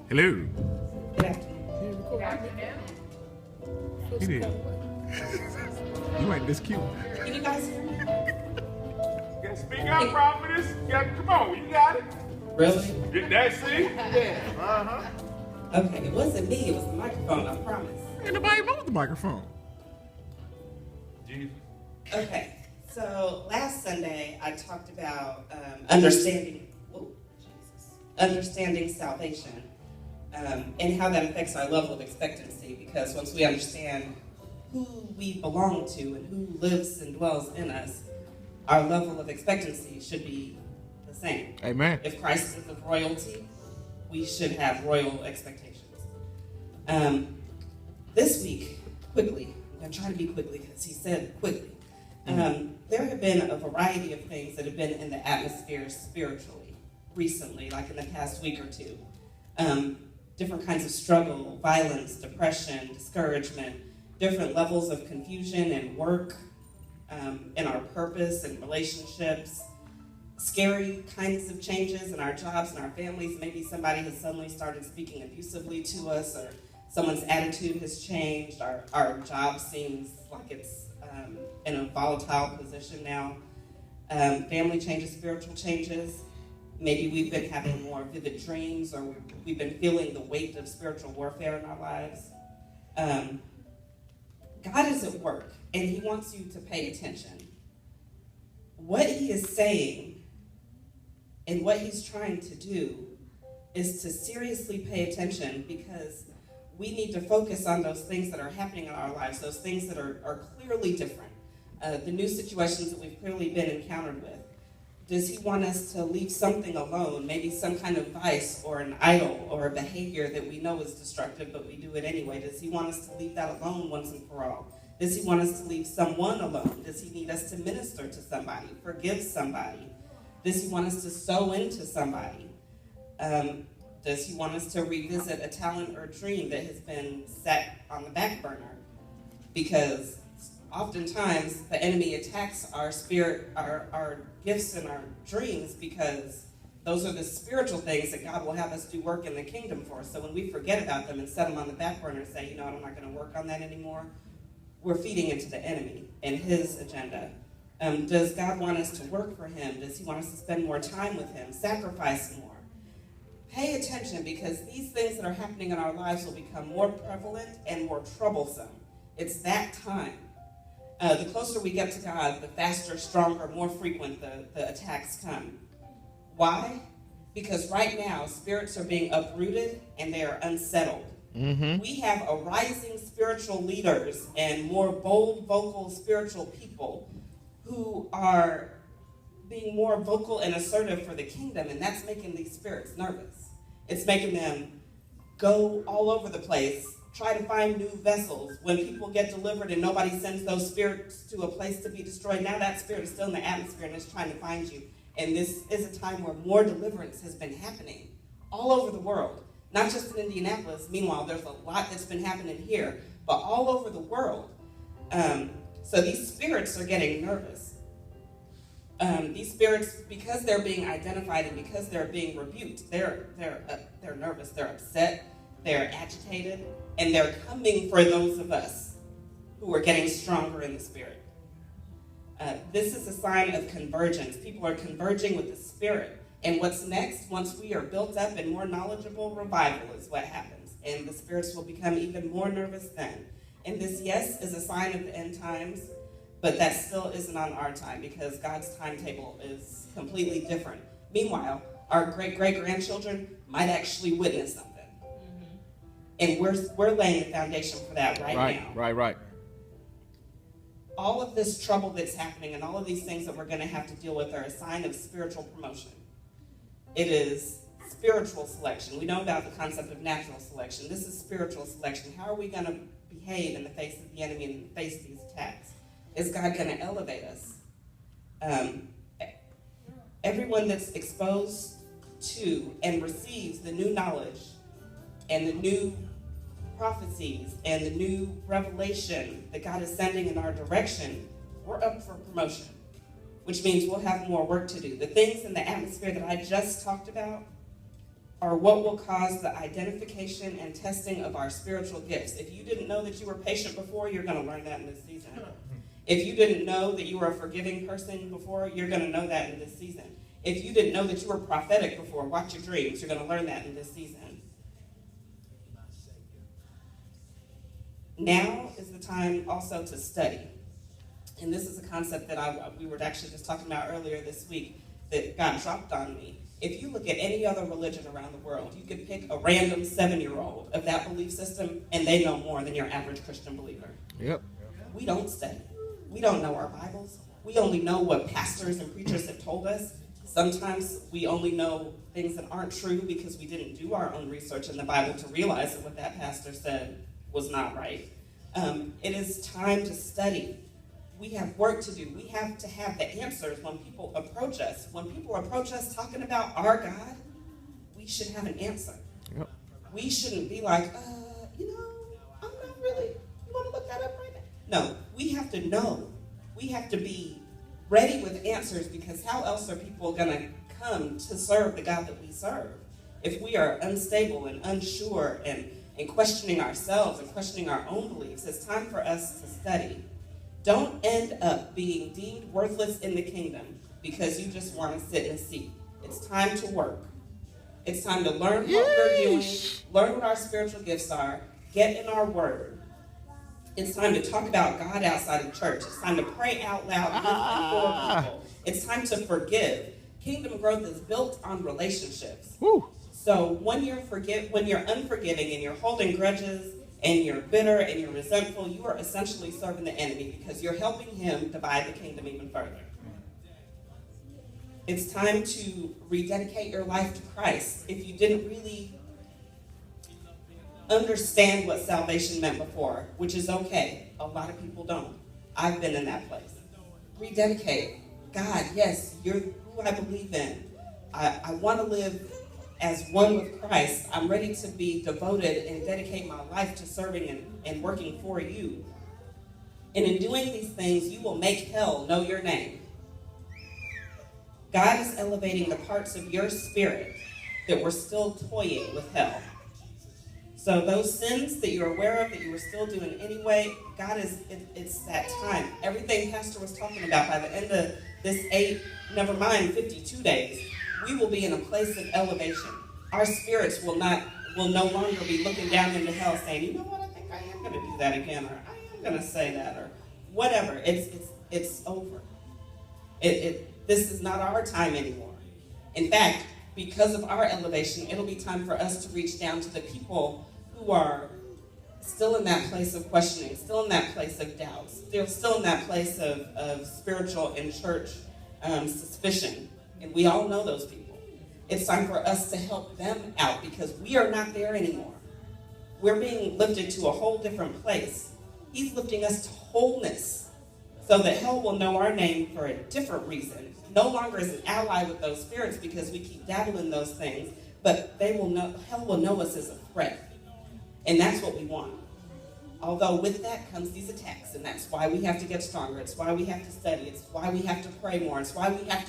Hello. Good afternoon. Good afternoon. He did. You ain't this cute. Can you guys hear me? You gotta speak up, prophetess. You gotta, come on, you got it. Really? Get that, see? Yeah. Uh-huh. Okay, it wasn't me, it was the microphone, I promise. Ain't nobody wrong with the microphone. Jesus. Okay, so last Sunday I talked about understanding salvation and how that affects our level of expectancy, because once we understand who we belong to and who lives and dwells in us, our level of expectancy should be the same. Amen. If Christ is of royalty, we should have royal expectations. This week, quickly, I'm going to try to be quickly because he said quickly. There have been a variety of things that have been in the atmosphere spiritually recently, like in the past week or two. Different kinds of struggle, violence, depression, discouragement, different levels of confusion in work, in our purpose and relationships, scary kinds of changes in our jobs and our families. Maybe somebody has suddenly started speaking abusively to us, or someone's attitude has changed. Our job seems like it's in a volatile position now. Family changes, spiritual changes. Maybe we've been having more vivid dreams, or we've been feeling the weight of spiritual warfare in our lives. God is at work, and he wants you to pay attention. What he is saying and what he's trying to do is to seriously pay attention, because we need to focus on those things that are happening in our lives, those things that are clearly different, the new situations that we've clearly been encountered with. Does he want us to leave something alone, maybe some kind of vice or an idol or a behavior that we know is destructive, but we do it anyway? Does he want us to leave that alone once and for all? Does he want us to leave someone alone? Does he need us to minister to somebody, forgive somebody? Does he want us to sow into somebody? Does he want us to revisit a talent or dream that has been set on the back burner? Because oftentimes the enemy attacks our spirit, our gifts and our dreams, because those are the spiritual things that God will have us do work in the kingdom for. So when we forget about them and set them on the back burner and say, you know what, I'm not going to work on that anymore, we're feeding into the enemy and his agenda. Does God want us to work for him? Does he want us to spend more time with him, sacrifice more? Pay attention, because these things that are happening in our lives will become more prevalent and more troublesome. It's that time. The closer we get to God, the faster, stronger, more frequent the attacks come. Why? Because right now, spirits are being uprooted and they are unsettled. Mm-hmm. We have a rising spiritual leaders and more bold, vocal spiritual people who are being more vocal and assertive for the kingdom, and that's making these spirits nervous. It's making them go all over the place, try to find new vessels. When people get delivered and nobody sends those spirits to a place to be destroyed, now that spirit is still in the atmosphere and it's trying to find you. And this is a time where more deliverance has been happening all over the world, not just in Indianapolis. Meanwhile, there's a lot that's been happening here, but all over the world. So these spirits are getting nervous. These spirits, because they're being identified and because they're being rebuked, they're nervous, they're upset, they're agitated, and they're coming for those of us who are getting stronger in the spirit. This is a sign of convergence. People are converging with the spirit. And what's next, once we are built up and more knowledgeable, revival is what happens. And the spirits will become even more nervous then. And this, yes, is a sign of the end times, but that still isn't on our time, because God's timetable is completely different. Meanwhile, our great-great-grandchildren might actually witness something. And we're laying the foundation for that right now. Right. All of this trouble that's happening and all of these things that we're going to have to deal with are a sign of spiritual promotion. It is spiritual selection. We know about the concept of natural selection. This is spiritual selection. How are we going to behave in the face of the enemy and in the face of these attacks? Is God going to elevate us? Everyone that's exposed to and receives the new knowledge and the new prophecies and the new revelation that God is sending in our direction, we're up for promotion, which means we'll have more work to do. The things in the atmosphere that I just talked about, are what will cause the identification and testing of our spiritual gifts. If you didn't know that you were patient before, you're going to learn that in this season. If you didn't know that you were a forgiving person before, you're going to know that in this season. If you didn't know that you were prophetic before, watch your dreams. You're going to learn that in this season. Now is the time also to study. And this is a concept that we were actually just talking about earlier this week that God dropped on me. If you look at any other religion around the world, you could pick a random 7-year-old of that belief system, and they know more than your average Christian believer. Yep. We don't study. We don't know our Bibles. We only know what pastors and preachers have told us. Sometimes we only know things that aren't true because we didn't do our own research in the Bible to realize that what that pastor said was not right. It is time to study. We have work to do. We have to have the answers when people approach us. When people approach us talking about our God, we should have an answer. Yep. We shouldn't be like, I'm not really, you want to look that up right now? No, we have to know. We have to be ready with answers, because how else are people going to come to serve the God that we serve? If we are unstable and unsure and questioning ourselves and questioning our own beliefs, it's time for us to study. Don't end up being deemed worthless in the kingdom because you just want to sit in a seat. It's time to work. It's time to learn what we're doing, learn what our spiritual gifts are, get in our word. It's time to talk about God outside of church. It's time to pray out loud for people. It's time to forgive. Kingdom growth is built on relationships. Woo. So when you're unforgiving and you're holding grudges and you're bitter and you're resentful, you are essentially serving the enemy because you're helping him divide the kingdom even further. It's time to rededicate your life to Christ. If you didn't really understand what salvation meant before, which is okay, a lot of people don't. I've been in that place. Rededicate. God, yes, you're who I believe in. I want to live as one with Christ. I'm ready to be devoted and dedicate my life to serving and working for you. And in doing these things, you will make hell know your name. God is elevating the parts of your spirit that were still toying with hell. So those sins that you're aware of that you were still doing anyway, it's that time. Everything Pastor was talking about, by the end of this 52 days, we will be in a place of elevation. Our spirits will no longer be looking down into hell saying, you know what, I think I am going to do that again, or I am going to say that, or whatever. It's over. This is not our time anymore. In fact, because of our elevation, it'll be time for us to reach down to the people who are still in that place of questioning, still in that place of doubt, still in that place of spiritual and church suspicion. And we all know those people. It's time for us to help them out because we are not there anymore. We're being lifted to a whole different place. He's lifting us to wholeness so that hell will know our name for a different reason. No longer as an ally with those spirits because we keep dabbling in those things, but hell will know us as a threat. And that's what we want. Although with that comes these attacks, and that's why we have to get stronger. It's why we have to study. It's why we have to pray more. It's why we have to